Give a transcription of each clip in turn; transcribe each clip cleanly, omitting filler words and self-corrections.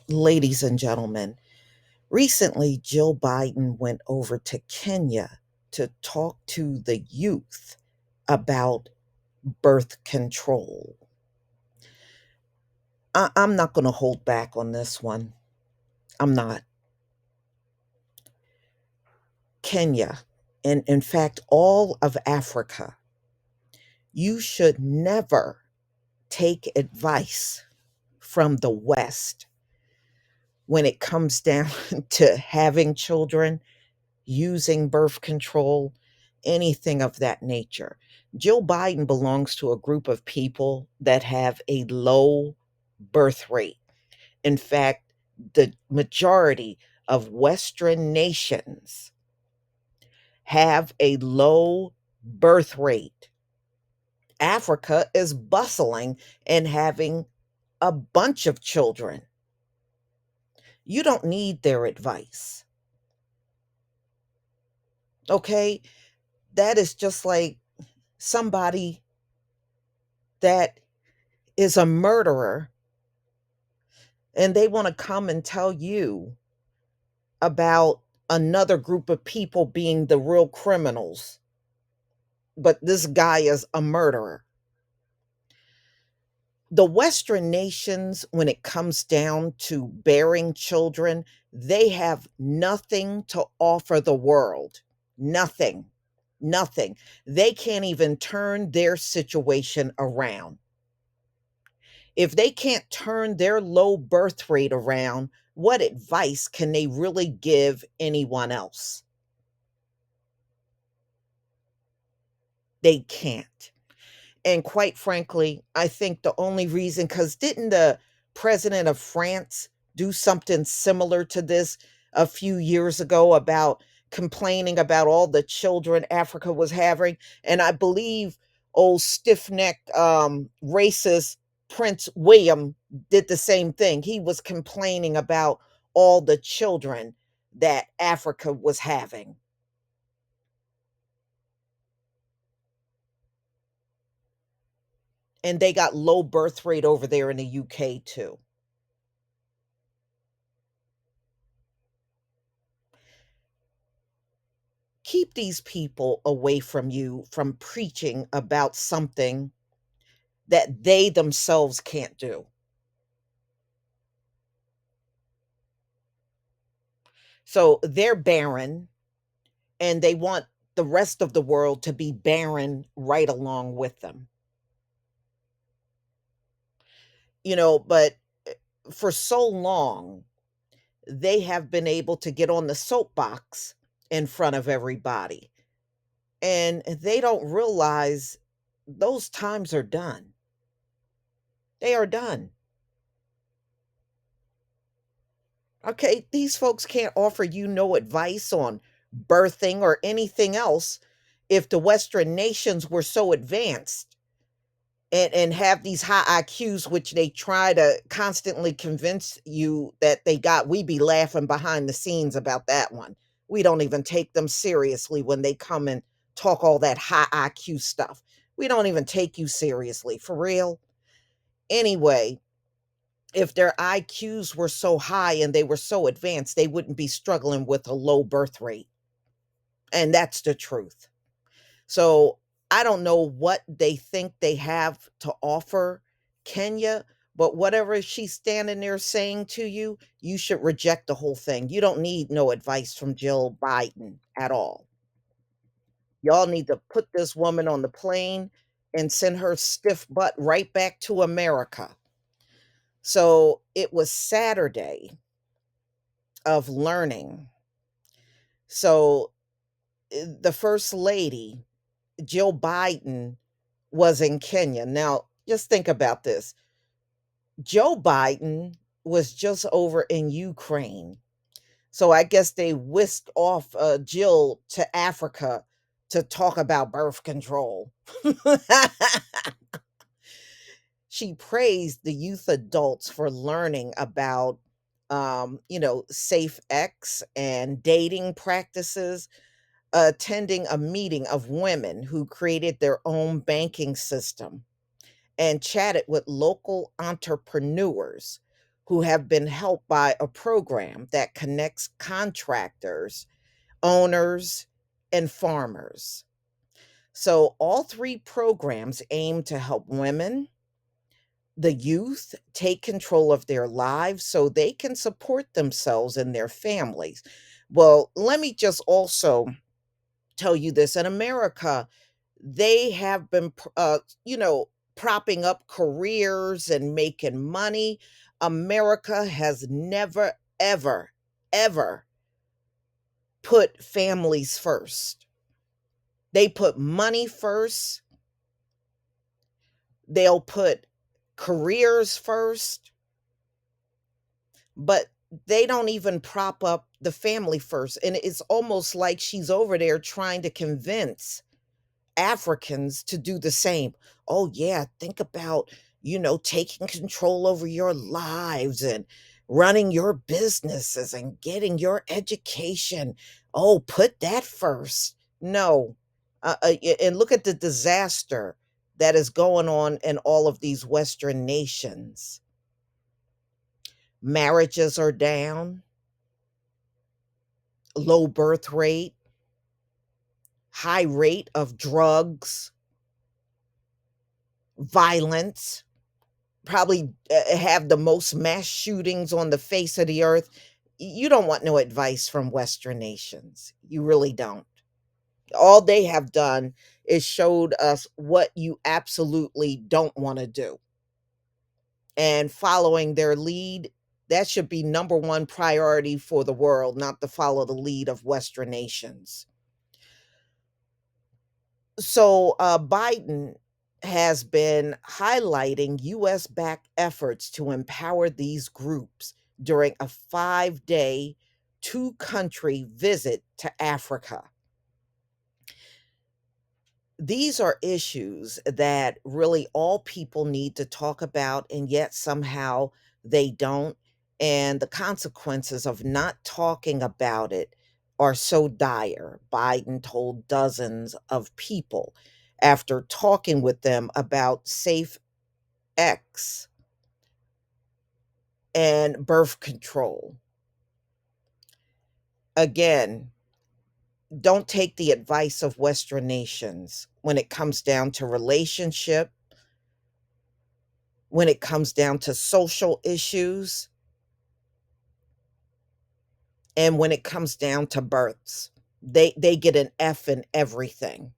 Ladies and gentlemen, recently Jill Biden went over to Kenya to talk to the youth about birth control. I'm not going to hold back on this one. I'm not. Kenya, and in fact, all of Africa, you should never take advice from the West when it comes down to having children, using birth control, anything of that nature. Joe Biden belongs to a group of people that have a low birth rate. In fact, the majority of Western nations have a low birth rate. Africa is bustling and having a bunch of children. You don't need their advice. Okay? That is just like somebody that is a murderer and they want to come and tell you about another group of people being the real criminals, but this guy is a murderer. The Western nations, when it comes down to bearing children, they have nothing to offer the world. Nothing. Nothing. They can't even turn their situation around. If they can't turn their low birth rate around, what advice can they really give anyone else? They can't. And quite frankly, I think the only reason, because didn't the president of France do something similar to this a few years ago about complaining about all the children Africa was having? And I believe old stiff necked racist Prince William did the same thing. He was complaining about all the children that Africa was having. And they got low birth rate over there in the UK too. Keep these people away from you from preaching about something that they themselves can't do. So they're barren and they want the rest of the world to be barren right along with them. But for so long, they have been able to get on the soapbox in front of everybody. And they don't realize those times are done. They are done. Okay, these folks can't offer you no advice on birthing or anything else if the Western nations were so advanced and have these high IQs, which they try to constantly convince you that they got. We be laughing behind the scenes about that one. We don't even take them seriously when they come and talk all that high IQ stuff. We don't even take you seriously, for real. Anyway, if their IQs were so high and they were so advanced, they wouldn't be struggling with a low birth rate. And that's the truth. So I don't know what they think they have to offer Kenya, but whatever she's standing there saying to you, you should reject the whole thing. You don't need no advice from Jill Biden at all. Y'all need to put this woman on the plane and send her stiff butt right back to America. So it was Saturday of learning. So the first lady, Jill Biden, was in Kenya. Now, just think about this. Joe Biden was just over in Ukraine. So I guess they whisked off Jill to Africa to talk about birth control. She praised the youth adults for learning about, safe X and dating practices, attending a meeting of women who created their own banking system and chatted with local entrepreneurs who have been helped by a program that connects contractors, owners, and farmers. So, all three programs aim to help women, the youth take control of their lives so they can support themselves and their families. Well, let me just also tell you this. In America, they have been, propping up careers and making money. America has never, ever, ever put families first. They put money first, they'll put careers first, but they don't even prop up the family first. And it's almost like she's over there trying to convince Africans to do the same. Oh, yeah, think about, taking control over your lives and running your businesses and getting your education. Oh, put that first. No. And look at the disaster that is going on in all of these Western nations. Marriages are down, low birth rate, high rate of drugs, violence, probably have the most mass shootings on the face of the earth. You don't want no advice from Western nations. You really don't. All they have done is showed us what you absolutely don't want to do. And following their lead, that should be number one priority for the world, not to follow the lead of Western nations. So Biden has been highlighting US backed efforts to empower these groups during a 5-day, two country visit to Africa. These are issues that really all people need to talk about, and yet somehow they don't. And the consequences of not talking about it are so dire. Biden told dozens of people after talking with them about safe X and birth control. Again, don't take the advice of Western nations when it comes down to relationship, when it comes down to social issues, and when it comes down to births. They get an F in everything.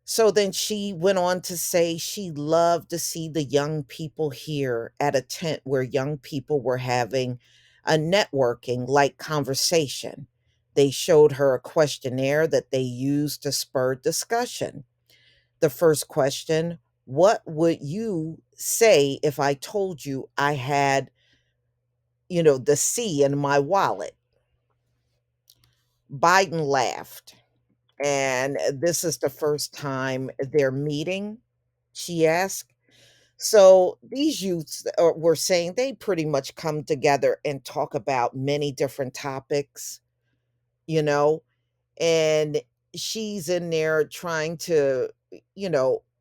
So then she went on to say she loved to see the young people here at a tent where young people were having a networking like conversation. They showed her a questionnaire that they used to spur discussion. The first question: what would you say if I told you I had, the C in my wallet? Biden laughed. And this is the first time they're meeting, she asked. So these youths were saying they pretty much come together and talk about many different topics, you know, and she's in there trying to,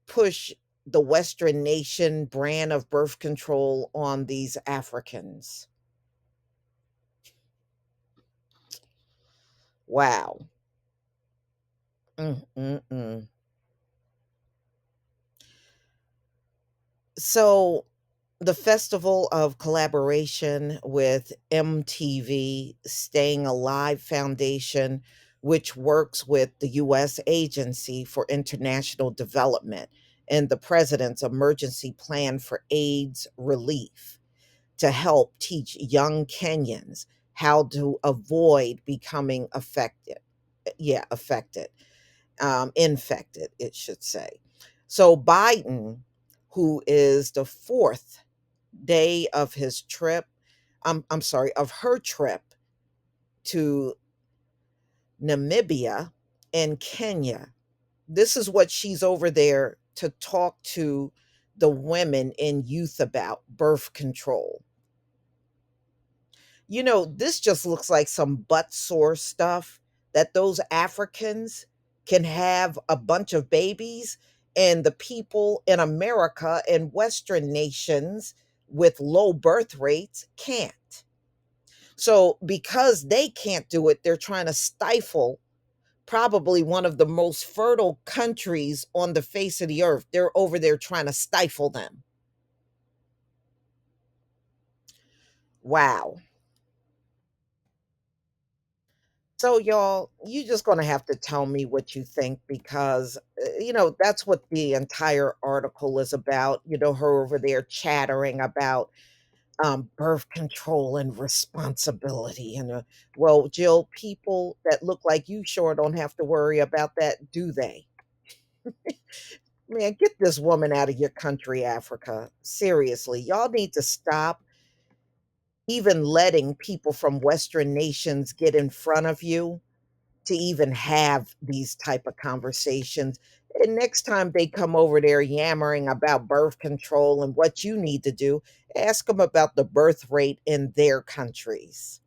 push the Western nation brand of birth control on these Africans. Wow. Mm-mm-mm. So the Festival of Collaboration with MTV Staying Alive Foundation, which works with the U.S. Agency for International Development and the President's Emergency Plan for AIDS Relief, to help teach young Kenyans how to avoid becoming affected. Yeah, affected, infected, it should say. So Biden, who is the fourth day of his trip, I'm sorry, of her trip to Namibia and Kenya. This is what she's over there to talk to the women and youth about birth control. This just looks like some butt sore stuff that those Africans can have a bunch of babies and the people in America and Western nations with low birth rates can't. So, because they can't do it, they're trying to stifle probably one of the most fertile countries on the face of the earth. They're over there trying to stifle them. Wow. So, y'all, you just going to have to tell me what you think because, that's what the entire article is about. Her over there chattering about birth control and responsibility. Well, Jill, people that look like you sure don't have to worry about that, do they? Man, get this woman out of your country, Africa. Seriously, y'all need to stop even letting people from Western nations get in front of you to even have these type of conversations. And next time they come over there yammering about birth control and what you need to do, ask them about the birth rate in their countries.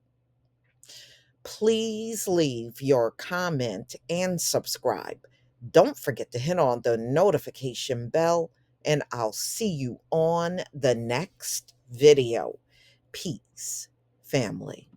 Please leave your comment and subscribe. Don't forget to hit on the notification bell, and I'll see you on the next video. Peace, family.